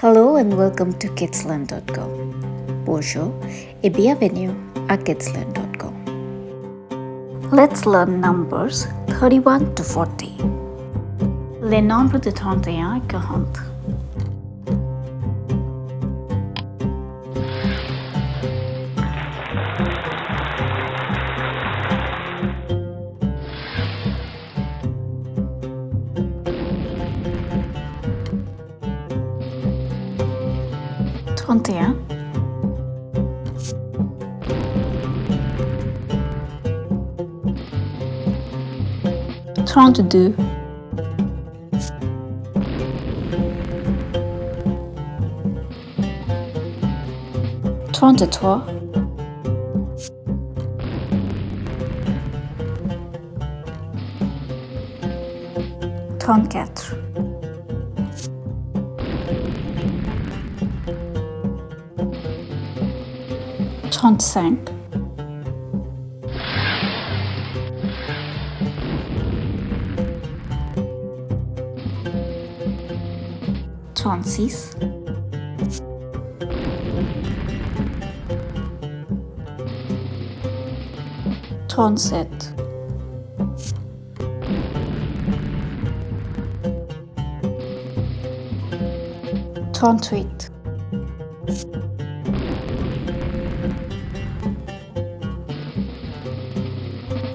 Hello and welcome to kidslearn.com. Bonjour et bienvenue à kidslearn.com. Let's learn numbers 31 to 40. Les nombres de 31 à 40. Trente et un, 32, 33, 34, 35, 36, 37, 38,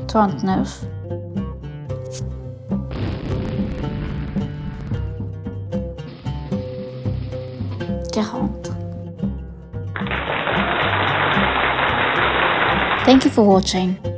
39, 40. Thank you for watching.